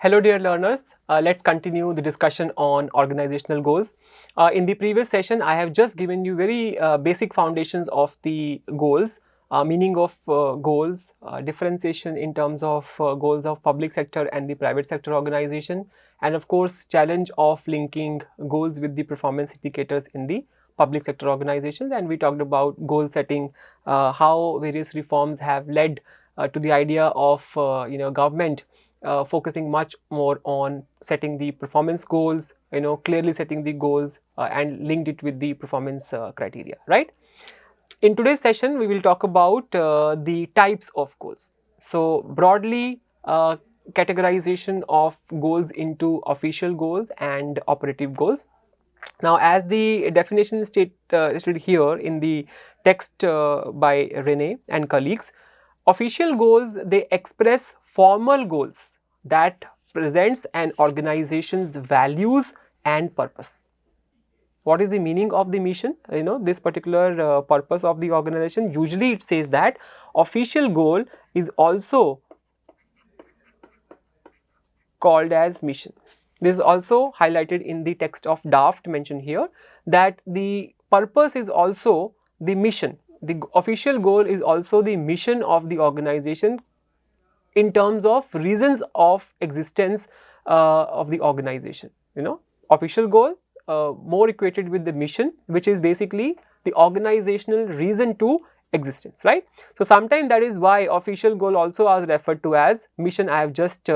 Hello dear learners, let's continue the discussion on organizational goals. In the previous session, I have just given you very basic foundations of the goals, meaning of goals, differentiation in terms of goals of public sector and the private sector organization, and of course challenge of linking goals with the performance indicators in the public sector organizations. And we talked about goal setting, how various reforms have led to the idea of government focusing much more on setting the performance goals, clearly setting the goals and linked it with the performance criteria, right? In today's session, we will talk about the types of goals. So, broadly, categorization of goals into official goals and operative goals. Now, as the definition stated here in the text by Rene and colleagues, official goals, they express formal goals that presents an organization's values and purpose. What is the meaning of the mission? This particular purpose of the organization, usually it says that official goal is also called as mission. This is also highlighted in the text of draft mentioned here, that the purpose is also the mission. The official goal is also the mission of the organization in terms of reasons of existence of the organization. Official goals more equated with the mission, which is basically the organizational reason to existence, right? So sometimes that is why official goal also are referred to as mission. I have just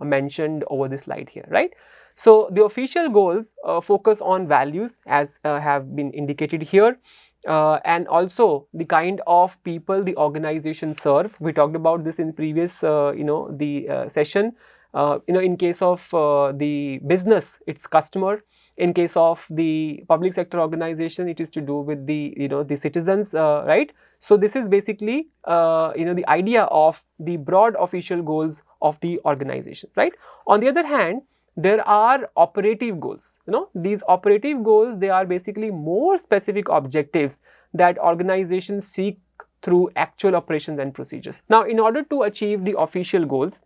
mentioned over this slide here, right? So the official goals focus on values as have been indicated here, and also the kind of people the organization serve. We talked about this in previous session. In case of the business, it's customer. In case of the public sector organization, it is to do with the the citizens, right? So this is basically the idea of the broad official goals of the organization, right? On the other hand, there are operative goals. These operative goals, they are basically more specific objectives that organizations seek through actual operations and procedures. Now, in order to achieve the official goals,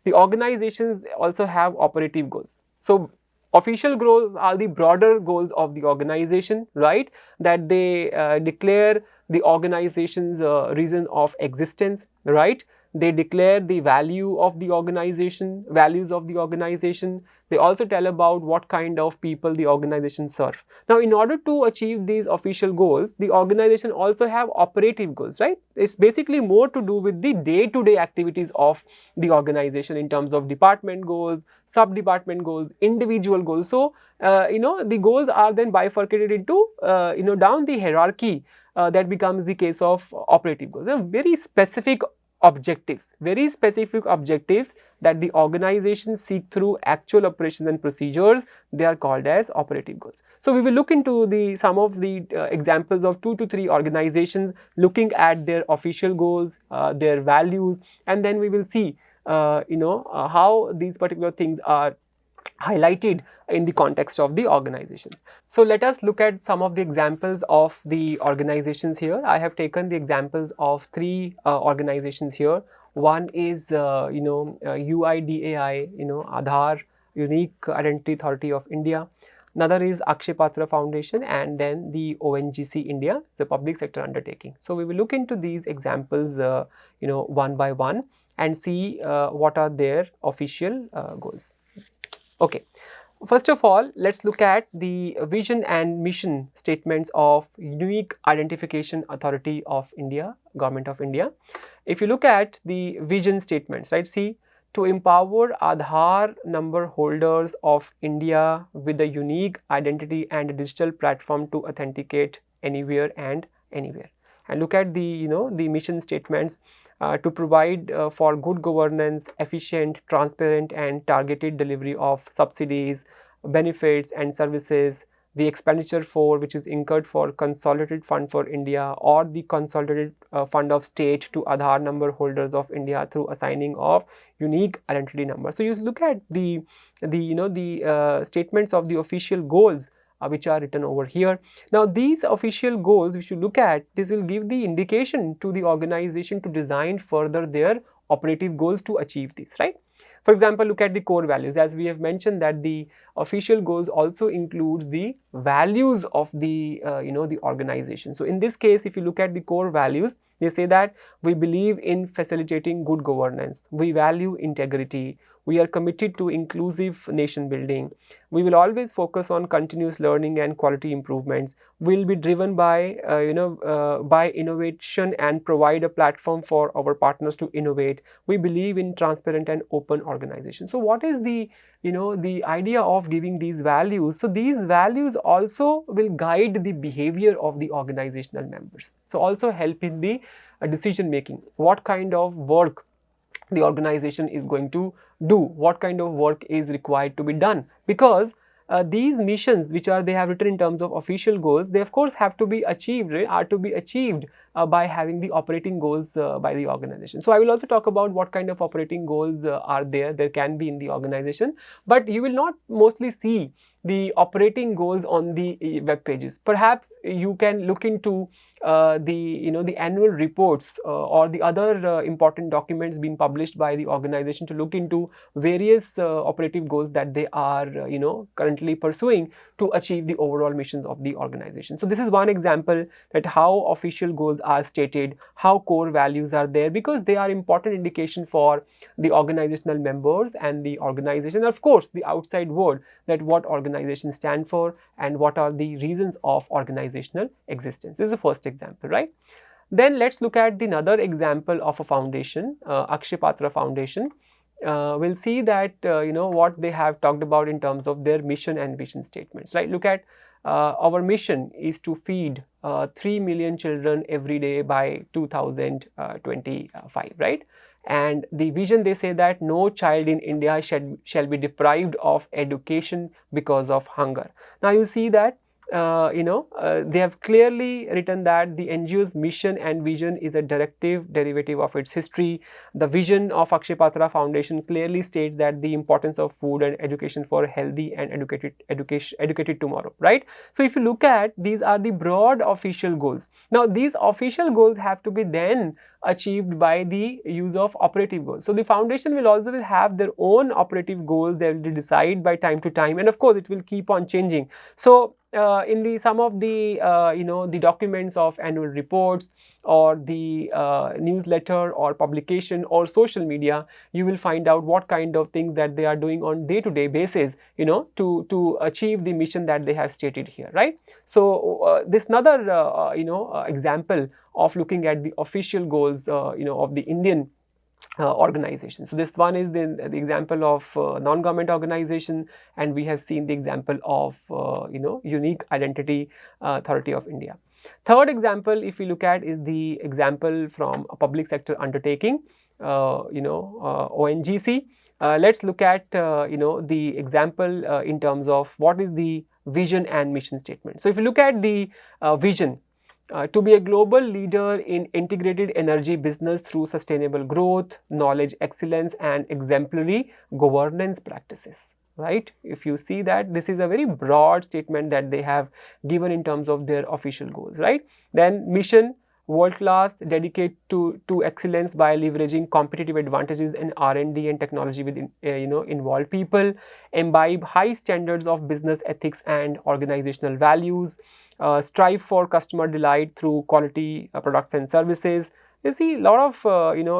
the organizations also have operative goals. So official goals are the broader goals of the organization, right? That they declare the organization's reason of existence, right? They declare the value of the organization, values of the organization. They also tell about what kind of people the organization serve. Now, in order to achieve these official goals, the organization also have operative goals, right? It's basically more to do with the day-to-day activities of the organization in terms of department goals, sub-department goals, individual goals. So, the goals are then bifurcated into, down the hierarchy. That becomes the case of operative goals. Very specific objectives that the organization seek through actual operations and procedures, they are called as operative goals. So we will look into some of the examples of 2 to 3 organizations, looking at their official goals, their values, and then we will see how these particular things are highlighted in the context of the organizations. So let us look at some of the examples of the organizations here. I have taken the examples of 3 organizations here. One is UIDAI, Aadhaar, Unique Identity Authority of India. Another is Akshay Patra Foundation, and then the ONGC India, the public sector undertaking. So we will look into these examples one by one and see what are their official goals. Okay, first of all, let's look at the vision and mission statements of Unique Identification Authority of India, Government of India. If you look at the vision statements, right, see, to empower Aadhaar number holders of India with a unique identity and a digital platform to authenticate anywhere and anywhere. And look at the the mission statements to provide for good governance, efficient, transparent and targeted delivery of subsidies, benefits and services, the expenditure for which is incurred for consolidated fund for India or the consolidated fund of state to Aadhaar number holders of India through assigning of unique identity number. So you look at the statements of the official goals which are written over here. Now these official goals which you look at, this will give the indication to the organization to design further their operative goals to achieve this, right? For example, look at the core values. As we have mentioned that the official goals also includes the values of the the organization. So in this case, if you look at the core values, they say that we believe in facilitating good governance, we value integrity, we are committed to inclusive nation building, we will always focus on continuous learning and quality improvements, we will be driven by by innovation and provide a platform for our partners to innovate, we believe in transparent and open organization. So what is the the idea of giving these values? So these values also will guide the behavior of the organizational members, so also help in the decision making, what kind of work the organization is going to do, what kind of work is required to be done, because these missions which are they have written in terms of official goals, they of course have to be achieved, right, are to be achieved by having the operating goals by the organization. So I will also talk about what kind of operating goals are there can be in the organization, but you will not mostly see the operating goals on the web pages. Perhaps you can look into the annual reports or the other important documents being published by the organization to look into various operative goals that they are currently pursuing to achieve the overall missions of the organization. So this is one example that how official goals are stated, how core values are there, because they are important indication for the organizational members and the organization, of course the outside world, that what organizations stand for and what are the reasons of organizational existence. This is the first example, right? Then let's look at another example of a foundation, Akshay Patra Foundation. We'll see that what they have talked about in terms of their mission and vision statements, right? Look at our mission is to feed 3 million children every day by 2025, right? And the vision, they say that no child in India shall be deprived of education because of hunger. Now you see that they have clearly written that the NGO's mission and vision is a derivative of its history. The vision of Akshay Patra Foundation clearly states that the importance of food and education for healthy and educated tomorrow, right? So if you look at, these are the broad official goals. Now these official goals have to be then achieved by the use of operative goals. So the foundation will also have their own operative goals. They will decide by time to time, and of course it will keep on changing. So in the some of the the documents of annual reports or the newsletter or publication or social media, you will find out what kind of things that they are doing on day-to-day basis, to achieve the mission that they have stated here, right? So this another example of looking at the official goals of the Indian organization. So this one is the example of non-government organization, and we have seen the example of Unique Identity Authority of India. Third example, if we look at, is the example from a public sector undertaking, ONGC. Let's look at the example in terms of what is the vision and mission statement. So if you look at the vision, to be a global leader in integrated energy business through sustainable growth, knowledge excellence and exemplary governance practices, right? If you see that, this is a very broad statement that they have given in terms of their official goals, right? Then mission, world class, dedicate to excellence by leveraging competitive advantages in R&D and technology with involved people, imbibe high standards of business ethics and organizational values, strive for customer delight through quality products and services. You see a lot of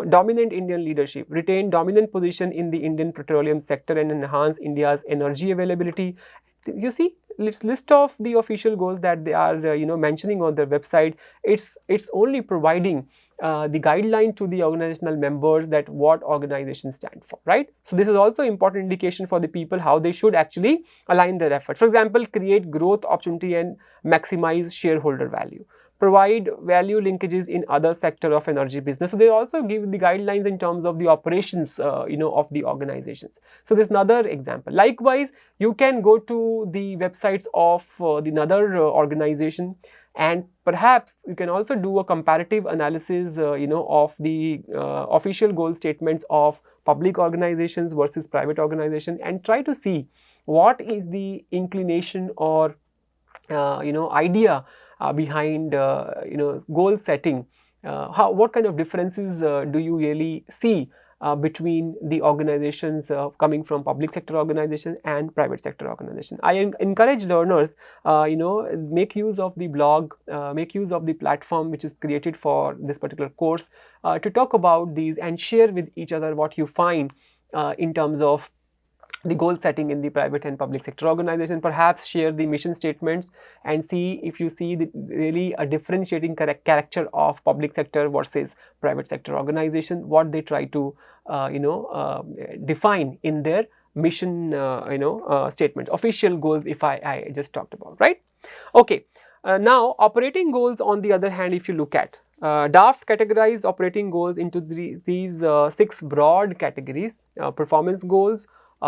dominant Indian leadership, retain dominant position in the Indian petroleum sector and enhance India's energy availability. You see, list of the official goals that they are mentioning on their website. It's only providing the guideline to the organizational members that what organizations stand for, right? So this is also important indication for the people how they should actually align their efforts. For example, create growth opportunity and maximize shareholder value, provide value linkages in other sector of energy business. So they also give the guidelines in terms of the operations of the organizations. So this is another example. Likewise, you can go to the websites of the another organization, and perhaps you can also do a comparative analysis of the official goal statements of public organizations versus private organization, and try to see what is the inclination or idea behind goal setting. What kind of differences do you really see between the organizations coming from public sector organization and private sector organization. I encourage learners, make use of the blog, make use of the platform which is created for this particular course to talk about these and share with each other what you find in terms of the goal setting in the private and public sector organization. Perhaps share the mission statements and see if you see really a differentiating character of public sector versus private sector organization, what they try to define in their mission statement, official goals, if I just talked about, right? Okay. Now operating goals, on the other hand, if you look at DAFT categorized operating goals into these 6 broad categories: performance goals,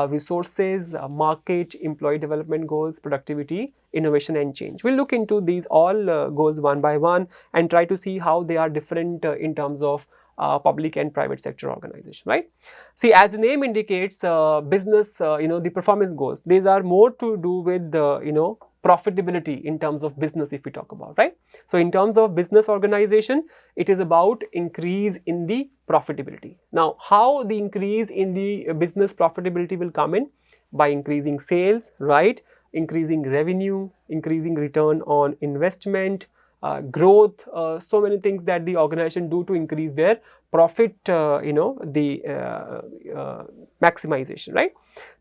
resources, market, employee development goals, productivity, innovation and change. We'll look into these all goals one by one and try to see how they are different in terms of public and private sector organization, right? See, as the name indicates, business, the performance goals, these are more to do with the, profitability in terms of business, if we talk about, right? So, in terms of business organization, it is about increase in the profitability. Now, how the increase in the business profitability will come in? By increasing sales, right? Increasing revenue, increasing return on investment, growth, so many things that the organization do to increase their profit, maximization, right?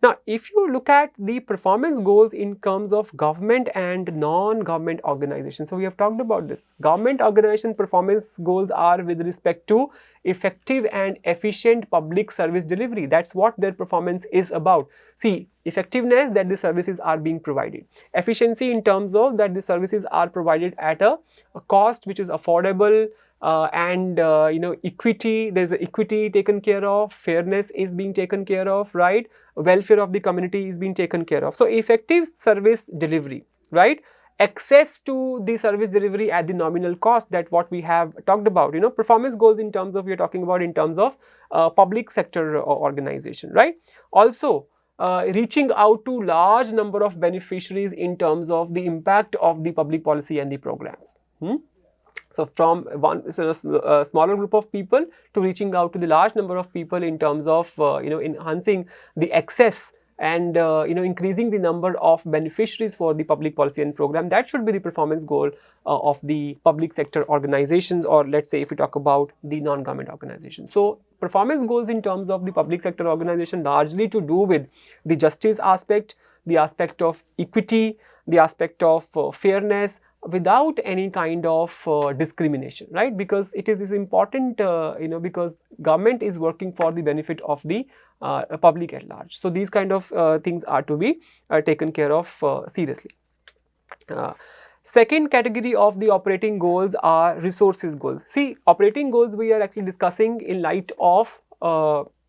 Now, if you look at the performance goals in terms of government and non-government organizations, so we have talked about this. Government organization performance goals are with respect to effective and efficient public service delivery. That's what their performance is about. See, effectiveness, that the services are being provided. Efficiency in terms of that the services are provided at a cost which is affordable, and equity, there's equity taken care of, fairness is being taken care of, right? Welfare of the community is being taken care of. So, effective service delivery, right? Access to the service delivery at the nominal cost, that what we have talked about, performance goals in terms of, we are talking about in terms of public sector organization, right? Also, reaching out to large number of beneficiaries in terms of the impact of the public policy and the programs. So, from a smaller group of people to reaching out to the large number of people in terms of enhancing the access and increasing the number of beneficiaries for the public policy and program. That should be the performance goal of the public sector organizations, or let's say if we talk about the non-government organizations. So, performance goals in terms of the public sector organization largely to do with the justice aspect, the aspect of equity, the aspect of fairness, without any kind of discrimination, right? Because it is important, because government is working for the benefit of the public at large. So, these kind of things are to be taken care of seriously. Second category of the operating goals are resources goals. See, operating goals we are actually discussing in light of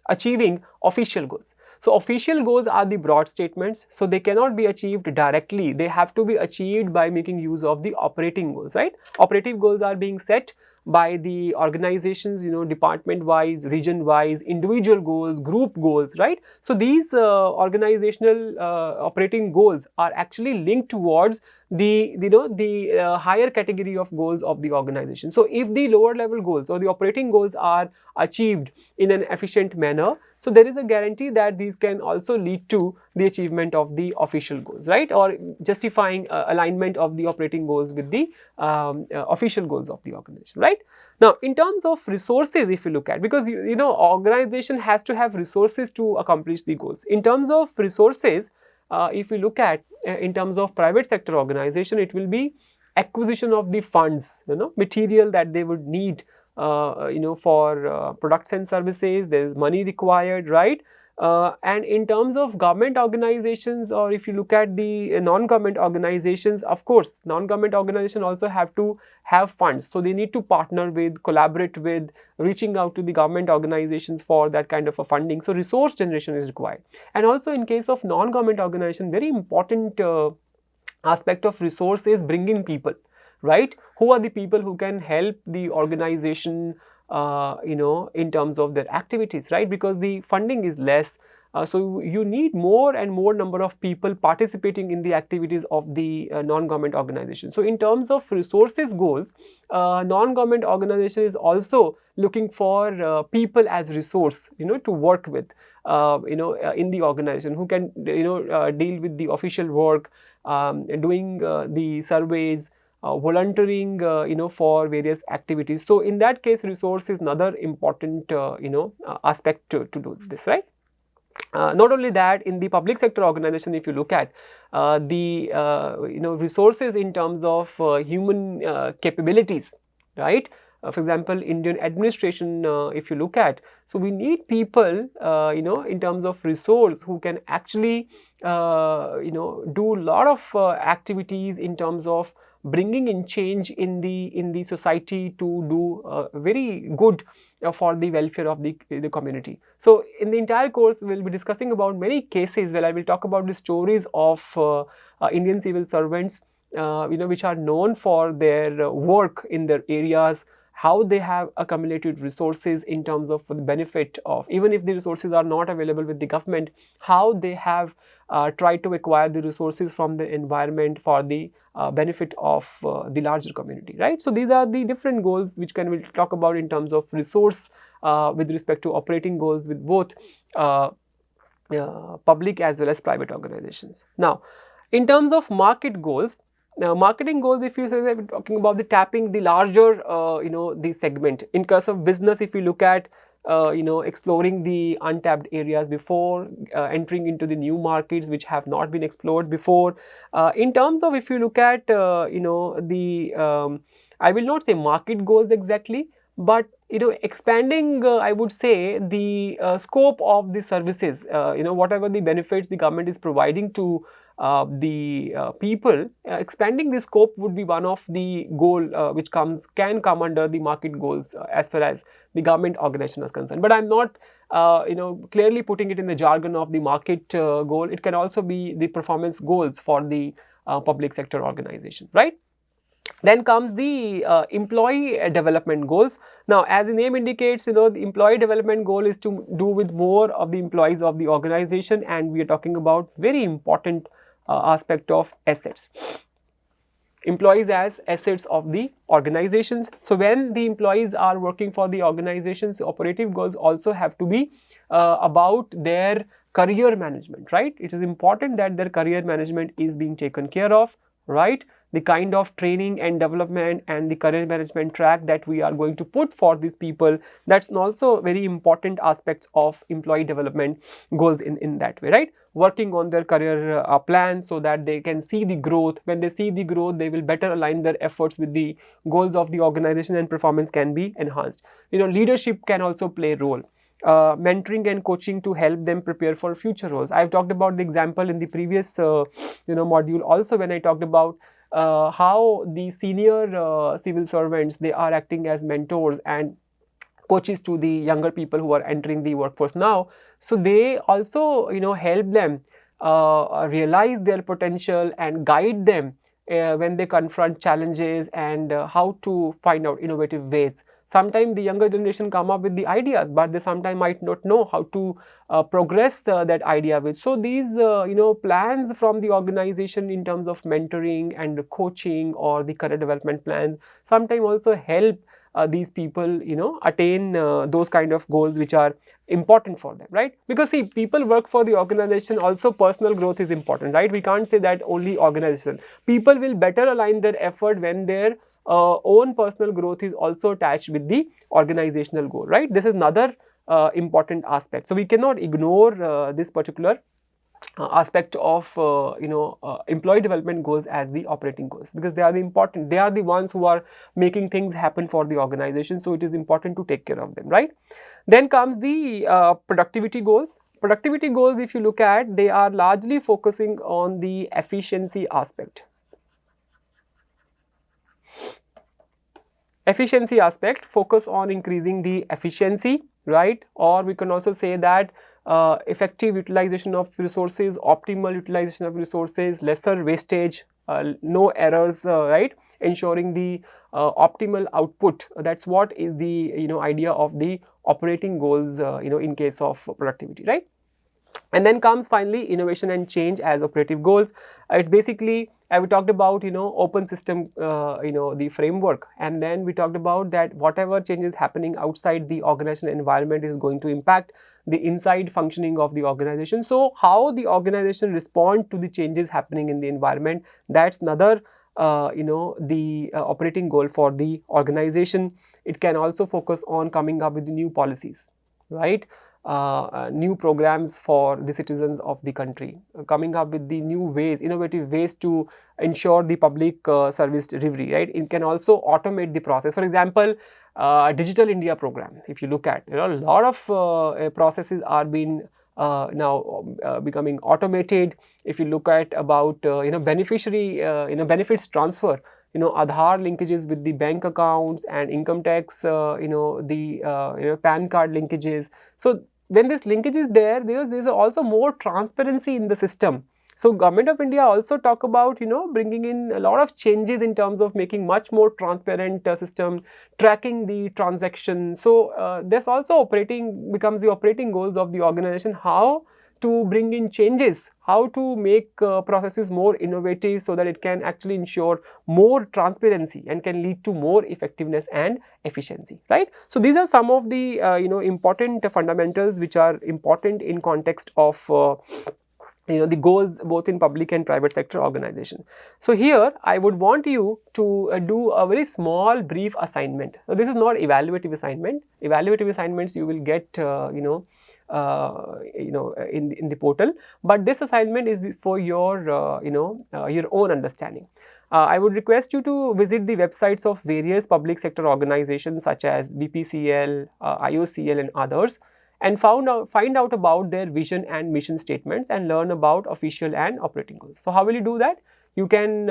achieving official goals. So, official goals are the broad statements, so they cannot be achieved directly, they have to be achieved by making use of the operating goals, right? Operative goals are being set by the organizations, department wise, region wise, individual goals, group goals, right? So, these organizational operating goals are actually linked towards the higher category of goals of the organization. So, if the lower level goals or the operating goals are achieved in an efficient manner, so there is a guarantee that these can also lead to the achievement of the official goals, right? Or justifying alignment of the operating goals with the official goals of the organization, right? Now, in terms of resources, if you look at, because organization has to have resources to accomplish the goals. In terms of resources, if you look at in terms of private sector organization, it will be acquisition of the funds, material that they would need for products and services. There is money required, right? And in terms of government organizations, or if you look at the non-government organizations, of course, non-government organizations also have to have funds. So, they need to partner with, collaborate with, reaching out to the government organizations for that kind of a funding. So, resource generation is required. And also in case of non-government organization, very important aspect of resource is bringing people, right? Who are the people who can help the organization in terms of their activities, right? Because the funding is less, So you need more and more number of people participating in the activities of the non-government organization. So in terms of resources goals, non-government organization is also looking for people as resource, to work with, in the organization, who can, deal with the official work, doing the surveys, volunteering, for various activities. So in that case, resource is another important, aspect to do this, right? Not only that, in the public sector organization, if you look at the resources in terms of human capabilities, right? For example, Indian administration, if you look at, so we need people, in terms of resource, who can actually, do a lot of activities in terms of bringing in change in the society, to do very good for the welfare of the community. So in the entire course, we will be discussing about many cases where I will talk about the stories of Indian civil servants, which are known for their work in their areas, how they have accumulated resources in terms of the benefit of, even if the resources are not available with the government, how they have tried to acquire the resources from the environment for the benefit of the larger community, right? So these are the different goals which we'll talk about in terms of resource with respect to operating goals with both public as well as private organizations. Now, in terms of market goals, marketing goals, if you say that we're talking about the tapping the larger, the segment. In case of business, if you look at, exploring the untapped areas before, entering into the new markets which have not been explored before. In terms of, if you look at, the, I will not say market goals exactly, but expanding, I would say, the scope of the services, whatever the benefits the government is providing to the people, expanding the scope would be one of the goal which can come under the market goals as far as the government organization is concerned. But I'm not clearly putting it in the jargon of the market goal. It can also be the performance goals for the public sector organization, right? Then comes the employee development goals. Now, as the name indicates, the employee development goal is to do with more of the employees of the organization, and we are talking about very important aspect of assets. Employees as assets of the organizations. So when the employees are working for the organizations, operative goals also have to be about their career management, right? It is important that their career management is being taken care of, right? The kind of training and development and the career management track that we are going to put for these people, that's also very important aspects of employee development goals in that way, right? Working on their career plans so that they can see the growth. When they see the growth, they will better align their efforts with the goals of the organization, and performance can be enhanced. Leadership can also play a role. Mentoring and coaching to help them prepare for future roles. I've talked about the example in the previous module also, when I talked about how the senior civil servants, they are acting as mentors and coaches to the younger people who are entering the workforce now. So they also help them realize their potential and guide them when they confront challenges, and how to find out innovative ways. Sometimes the younger generation come up with the ideas, but they sometimes might not know how to progress that idea with. So these plans from the organization in terms of mentoring and coaching, or the career development plans, sometimes also help these people attain those kind of goals which are important for them, right? Because see, people work for the organization, also personal growth is important, right? We can't say that only organization. People will better align their effort when their own personal growth is also attached with the organizational goal, right? This is another important aspect. So we cannot ignore this particular aspect of employee development goals as the operating goals, because they are the important, they are the ones who are making things happen for the organization. So it is important to take care of them, right? Then comes the productivity goals. Productivity goals, if you look at, they are largely focusing on the efficiency aspect. Efficiency aspect, focus on increasing the efficiency, right? Or we can also say that effective utilization of resources, optimal utilization of resources, lesser wastage, no errors, right? Ensuring the optimal output. That's what is the idea of the operating goals in case of productivity, right? And then comes finally innovation and change as operative goals. It basically, we talked about, open system, the framework, and then we talked about that whatever changes happening outside the organizational environment is going to impact the inside functioning of the organization. So how the organization respond to the changes happening in the environment, that's another the operating goal for the organization. It can also focus on coming up with new policies, right? New programs for the citizens of the country, coming up with the new ways, innovative ways to ensure the public service delivery, right? It can also automate the process. For example, Digital India program, if you look at, a lot of processes are being now becoming automated. If you look at about beneficiary benefits transfer, Aadhaar linkages with the bank accounts and income tax, the PAN card linkages. So when this linkage is there, there's also more transparency in the system. So Government of India also talk about, bringing in a lot of changes in terms of making much more transparent system, tracking the transaction. So this also becomes the operating goals of the organization, how to bring in changes, how to make processes more innovative so that it can actually ensure more transparency and can lead to more effectiveness and efficiency, right? So these are some of the important fundamentals which are important in context of the goals both in public and private sector organization. So here I would want you to do a very small brief assignment. So this is not evaluative assignment. Evaluative assignments you will get in the portal, but this assignment is for your your own understanding. I would request you to visit the websites of various public sector organizations such as BPCL, IOCL and others, and find out about their vision and mission statements and learn about official and operating goals. So how will you do that? You can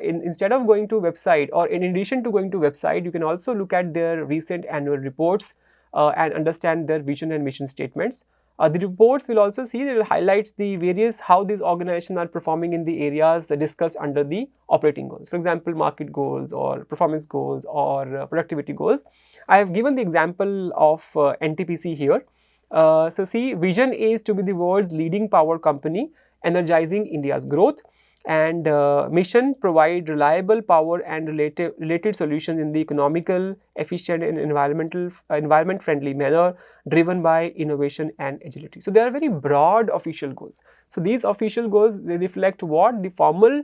instead of going to website, or in addition to going to website, you can also look at their recent annual reports and understand their vision and mission statements. The reports will also see, it will highlight the various how these organizations are performing in the areas discussed under the operating goals. For example, market goals or performance goals or productivity goals. I have given the example of NTPC here. So see, vision is to be the world's leading power company, energizing India's growth, and mission provide reliable power and related solutions in the economical, efficient and environment friendly manner, driven by innovation and agility. So they are very broad official goals. So these official goals, they reflect what the formal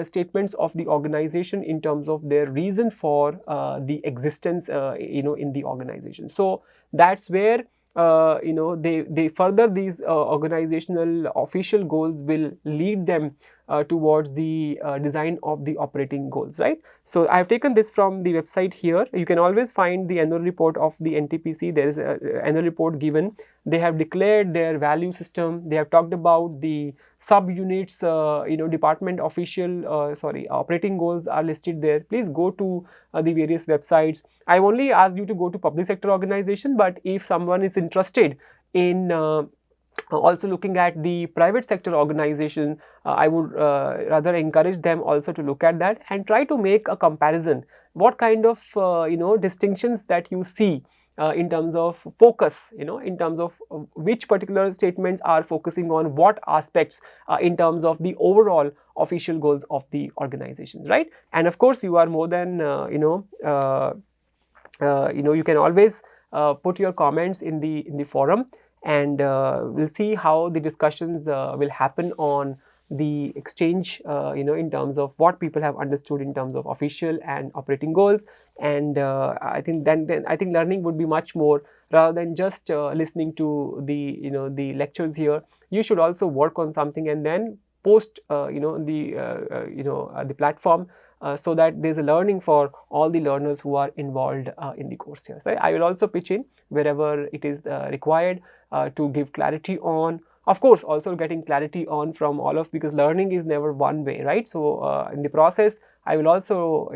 statements of the organization in terms of their reason for the existence in the organization. So that's where they further these organizational official goals will lead them towards the design of the operating goals, right? So I have taken this from the website here. You can always find the annual report of the NTPC. There is an annual report given. They have declared their value system. They have talked about the subunits, department official, operating goals are listed there. Please go to the various websites. I only ask you to go to public sector organization, but if someone is interested in also looking at the private sector organization, I would rather encourage them also to look at that and try to make a comparison. What kind of distinctions that you see in terms of focus, in terms of which particular statements are focusing on what aspects in terms of the overall official goals of the organizations, right? And of course, you are more than you can always put your comments in the forum, and we'll see how the discussions will happen on the exchange, in terms of what people have understood in terms of official and operating goals. And I think then I think learning would be much more, rather than just listening to the the lectures here. You should also work on something and then post the platform, so that there's a learning for all the learners who are involved in the course here. So I will also pitch in wherever it is required to give clarity on. Of course, also getting clarity on from all of, because learning is never one way, right? So in the process, I will also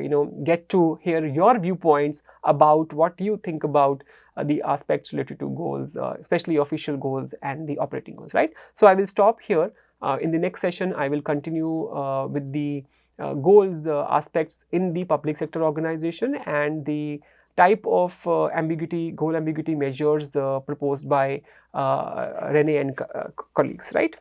get to hear your viewpoints about what you think about the aspects related to goals, especially official goals and the operating goals, right? So I will stop here. In the next session, I will continue with the goals aspects in the public sector organization and the type of ambiguity, goal ambiguity measures proposed by Rene and colleagues, right?